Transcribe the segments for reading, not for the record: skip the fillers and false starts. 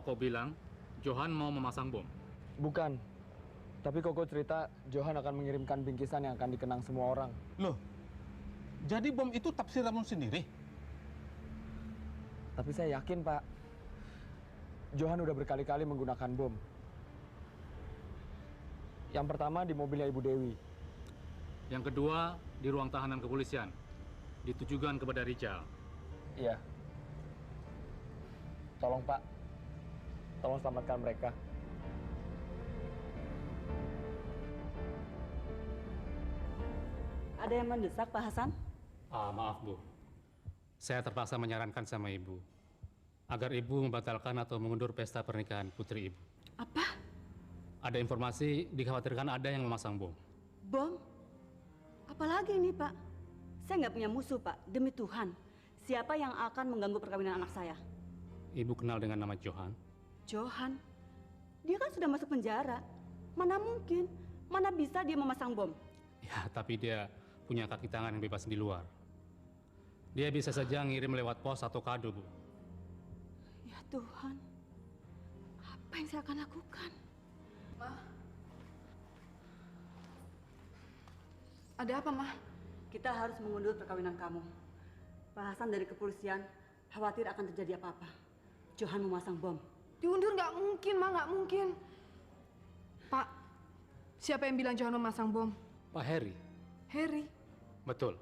Koko bilang Johan mau memasang bom. Bukan. Tapi Koko cerita Johan akan mengirimkan bingkisan yang akan dikenang semua orang. Loh, jadi bom itu tafsir Ramon sendiri? Tapi saya yakin, Pak. Johan udah berkali-kali menggunakan bom. Yang pertama di mobilnya Ibu Dewi. Yang kedua di ruang tahanan kepolisian. Ditujukan kepada Rijal. Iya. Tolong, Pak. Tolong selamatkan mereka. Ada yang mendesak, Pak Hasan? Maaf, Bu. Saya terpaksa menyarankan sama Ibu agar Ibu membatalkan atau mengundur pesta pernikahan putri Ibu. Apa? Ada informasi dikhawatirkan ada yang memasang bom. Bom? Apalagi ini, Pak? Saya nggak punya musuh, Pak. Demi Tuhan. Siapa yang akan mengganggu perkawinan anak saya? Ibu kenal dengan nama Johan? Johan? Dia kan sudah masuk penjara. Mana mungkin? Mana bisa dia memasang bom? Ya, tapi dia punya kaki tangan yang bebas di luar. Dia bisa saja ngirim lewat pos atau kado, Bu. Ya Tuhan. Apa yang saya akan lakukan? Ma. Ada apa, Ma? Kita harus mengundur perkawinan kamu. Pak Hasan dari kepolisian khawatir akan terjadi apa-apa. Johan memasang bom. Diundur nggak mungkin, Ma, nggak mungkin. Pak, siapa yang bilang Johan memasang bom? Pak Heri. Heri. Betul.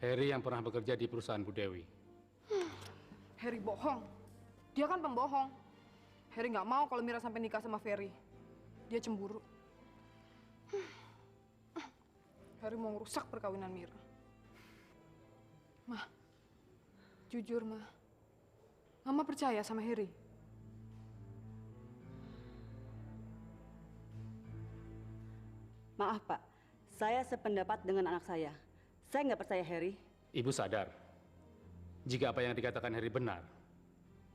Heri yang pernah bekerja di perusahaan Bu Dewi. Heri bohong. Dia kan pembohong. Heri nggak mau kalau Mira sampai nikah sama Ferry. Dia cemburu. Heri mau ngerusak perkawinan Mira. Ma, jujur, Ma. Mama percaya sama Heri? Maaf, Pak. Saya sependapat dengan anak saya. Saya nggak percaya Heri. Ibu sadar, jika apa yang dikatakan Heri benar,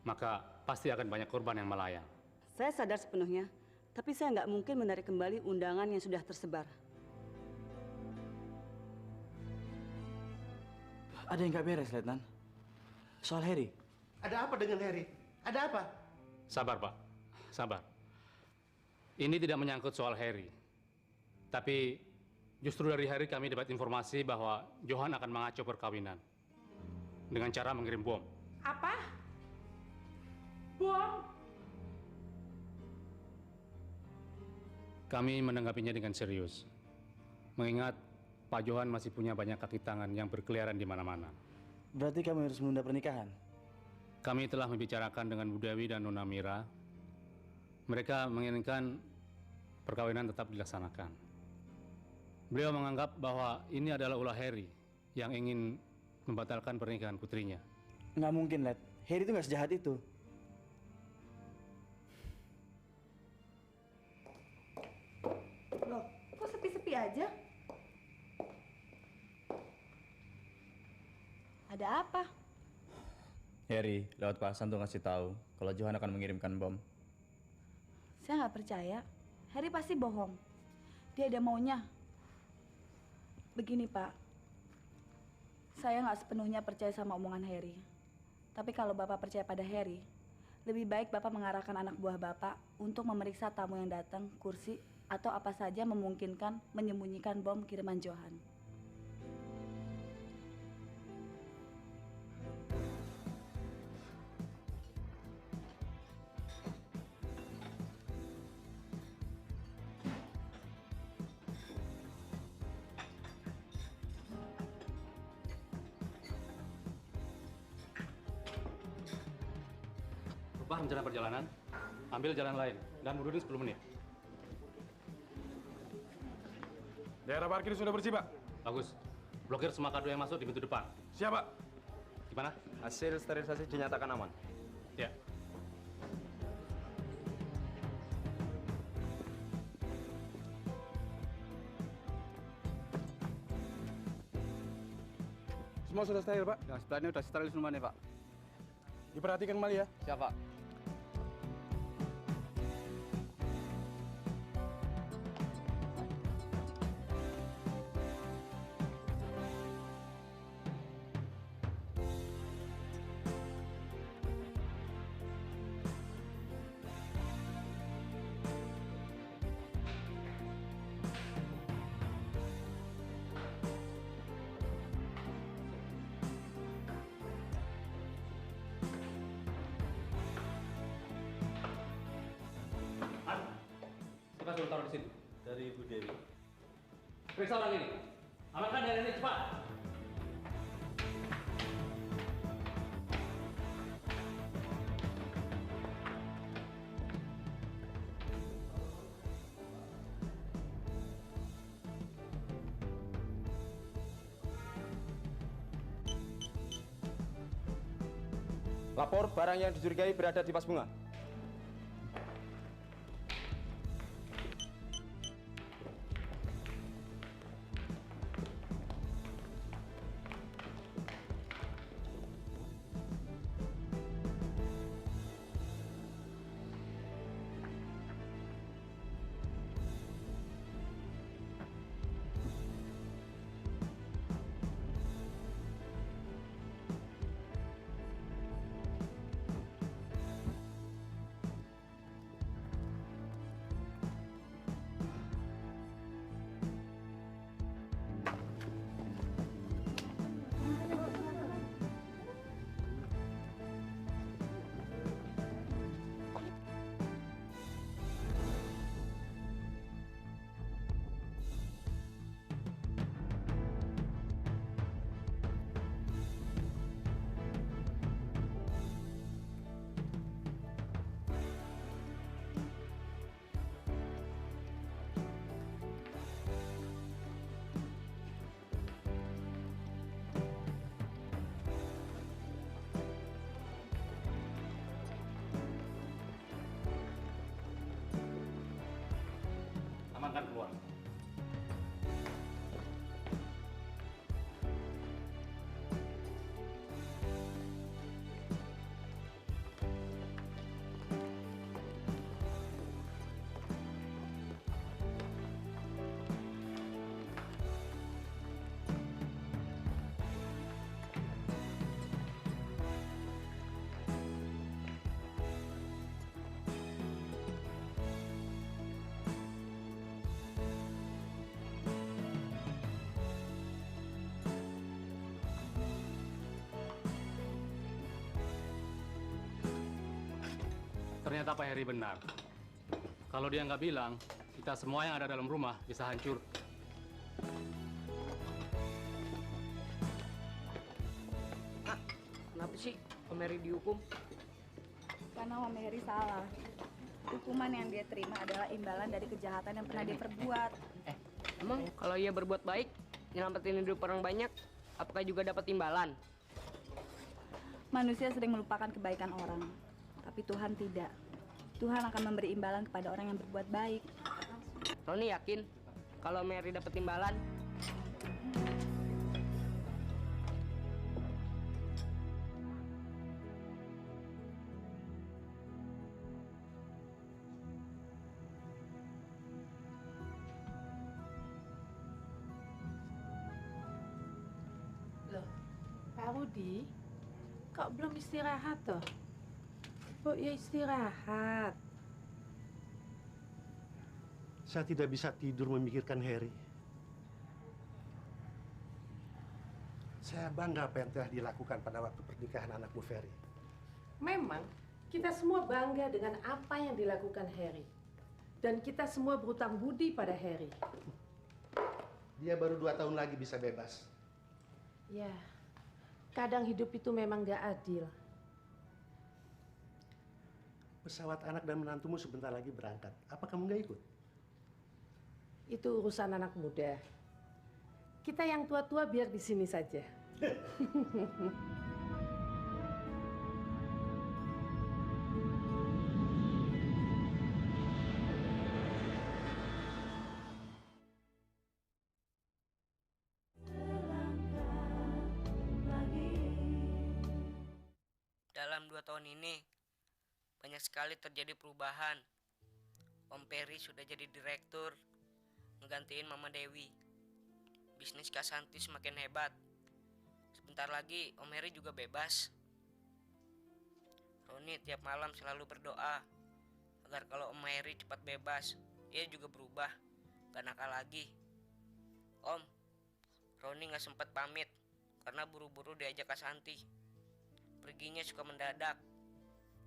maka pasti akan banyak korban yang melayang. Saya sadar sepenuhnya, tapi saya nggak mungkin menarik kembali undangan yang sudah tersebar. Ada yang nggak beres, Letnan. Soal Heri. Ada apa dengan Heri? Ada apa? Sabar, Pak. Sabar. Ini tidak menyangkut soal Heri. Tapi justru dari Heri kami dapat informasi bahwa Johan akan mengacau perkawinan dengan cara mengirim bom. Apa? Bom? Kami menanggapinya dengan serius. Mengingat Pak Johan masih punya banyak kaki tangan yang berkeliaran di mana-mana. Berarti kami harus menunda pernikahan? Kami telah membicarakan dengan Bu Dewi dan Nona Mira. Mereka menginginkan perkawinan tetap dilaksanakan. Beliau menganggap bahwa ini adalah ulah Heri yang ingin membatalkan pernikahan putrinya. Nggak mungkin, Let. Heri itu nggak sejahat itu. Loh, kok sepi-sepi aja? Ada apa? Heri, lewat Pak Hasan tuh ngasih tahu kalau Johan akan mengirimkan bom. Saya nggak percaya. Heri pasti bohong. Dia ada maunya. Begini, Pak. Saya nggak sepenuhnya percaya sama omongan Heri. Tapi kalau Bapak percaya pada Heri, lebih baik Bapak mengarahkan anak buah Bapak untuk memeriksa tamu yang datang, kursi, atau apa saja memungkinkan menyembunyikan bom kiriman Johan. Rubah rencana perjalanan, ambil jalan lain, dan mundurin 10 menit. Daerah parkir sudah bersih, Pak. Bagus. Blokir semua kado yang masuk di pintu depan. Siap, Pak. Gimana? Hasil sterilisasi dinyatakan aman. Ya. Semua sudah steril, Pak. Ya, sebelah ini sudah steril semuanya, Pak. Diperhatikan kembali ya. Siap, Pak. di sini? Dari Ibu Dewi. Periksa orang ini. Amankan daerah ini cepat. Lapor barang yang dicurigai berada di Pas Bunga. Amankan keluar. Ternyata Pak Heri benar. Kalau dia nggak bilang, kita semua yang ada dalam rumah bisa hancur. Kenapa sih Om Heri dihukum? Karena Om Heri salah. Hukuman yang dia terima adalah imbalan dari kejahatan yang pernah dia perbuat. Emang kalau ia berbuat baik, nyelamatin hidup orang banyak, apakah juga dapat imbalan? Manusia sering melupakan kebaikan orang, tapi Tuhan tidak. Tuhan akan memberi imbalan kepada orang yang berbuat baik. Roni yakin kalau Mary dapat imbalan? Loh, Pak Rudi, kok belum istirahat toh? Oh ya istirahat. Saya tidak bisa tidur memikirkan Heri. Saya bangga apa yang telah dilakukan pada waktu pernikahan anakmu Ferry. Memang kita semua bangga dengan apa yang dilakukan Harry. Dan kita semua berutang budi pada Harry. Dia baru 2 tahun lagi bisa bebas. Ya, kadang hidup itu memang gak adil. Pesawat anak dan menantumu sebentar lagi berangkat. Apa kamu nggak ikut? Itu urusan anak muda. Kita yang tua-tua biar di sini saja. Dalam 2 tahun ini, banyak sekali terjadi perubahan. Om Peri sudah jadi direktur, ngegantiin Mama Dewi. Bisnis Kak Santi semakin hebat. Sebentar lagi Om Heri juga bebas. Roni tiap malam selalu berdoa agar kalau Om Heri cepat bebas, ia juga berubah, gak nakal lagi. Om, Roni gak sempat pamit karena buru-buru diajak Kak Santi. Perginya suka mendadak.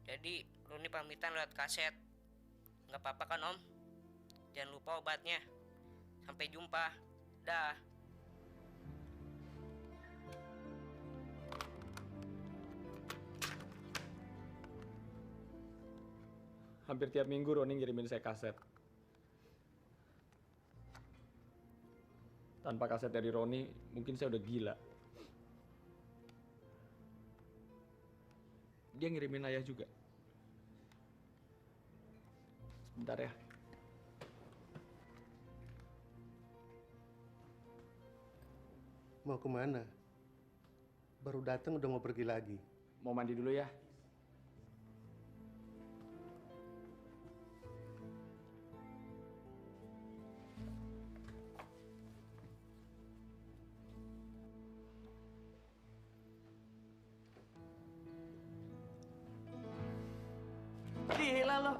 Jadi Roni pamitan lewat kaset. Gak apa-apa kan Om? Jangan lupa obatnya. Sampai jumpa. Dah. Hampir tiap minggu Roni ngirimin saya kaset. Tanpa kaset dari Roni, mungkin saya udah gila. Dia ngirimin ayah juga. Sebentar ya. Mau kemana? Baru datang udah mau pergi lagi. Mau mandi dulu ya. Gila lo.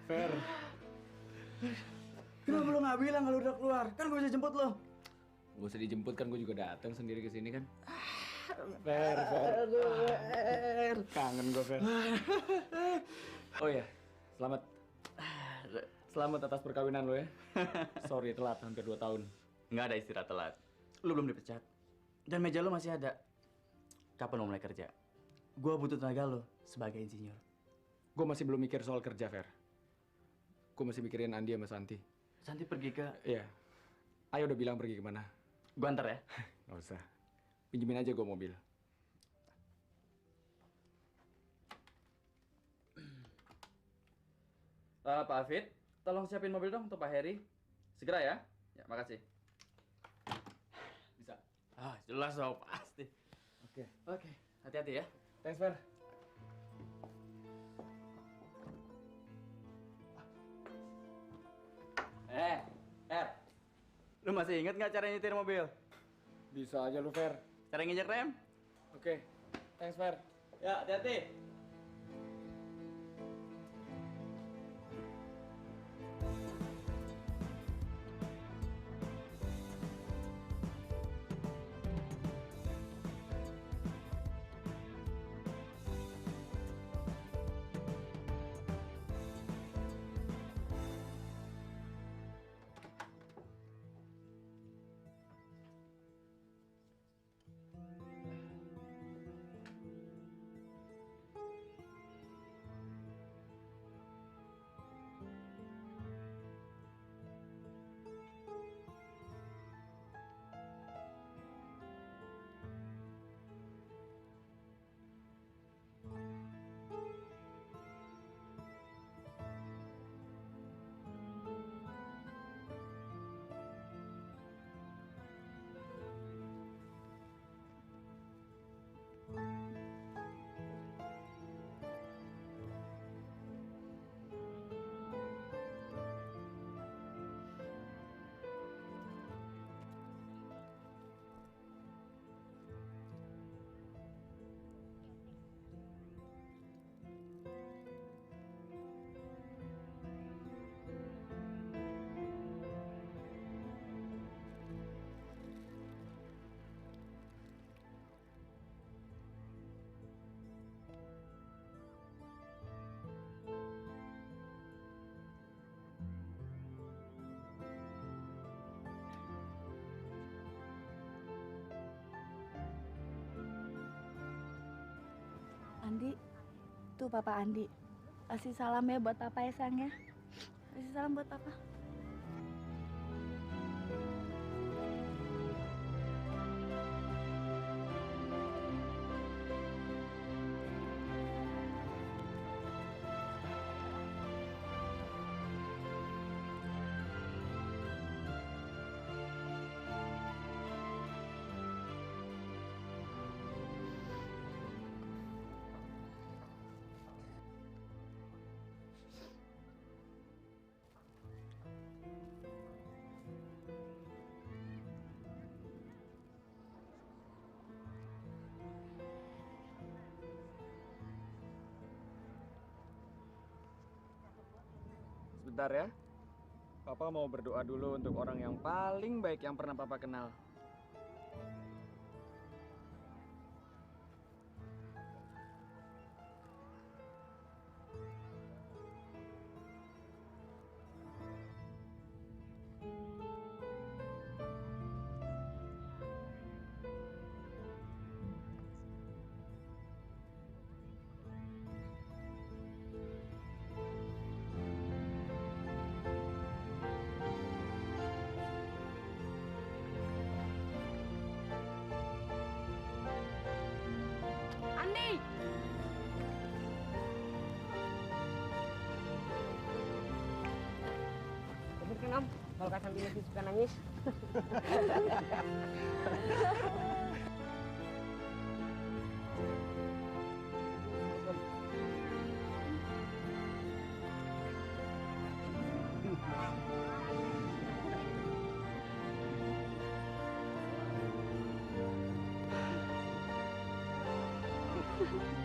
Fer. Kenapa lo nggak bilang kalau udah keluar? Kan gue bisa jemput lo. Gak usah dijemput kan, gue juga datang sendiri ke sini kan. Fer. Kangen gue, Fer. Oh ya, selamat. Selamat atas perkawinan lo ya. Sorry telat hampir 2 tahun. Nggak ada istilah telat. Lo belum dipecat. Dan meja lo masih ada. Kapan lo mulai kerja? Gue butuh tenaga lo sebagai insinyur. Gue masih belum mikir soal kerja, Fer. Gue masih mikirin Andi sama Santi. Santi pergi ke... Iya. Ayo udah bilang pergi kemana. Gue antar ya. Gak usah. Pinjemin aja gue mobil. Pak Hafid, tolong siapin mobil dong untuk Pak Heri. Segera ya. Ya, makasih. Bisa. Ah, jelas dong, pasti. Oke, hati-hati ya. Thanks, Fer. Lu masih inget nggak cara nyetir mobil? Bisa aja lu, Fer. Cara nginjek rem? Oke. Thanks, Fer. Ya, hati-hati. Andi, tuh Papa Andi. Kasih salam ya buat Papa ya sayang ya. Kasih salam buat Papa. Sebentar ya. Papa mau berdoa dulu untuk orang yang paling baik yang pernah Papa kenal. Sandi! Bener kan Om, kalau Kak Santi masih suka nangis. Thank you.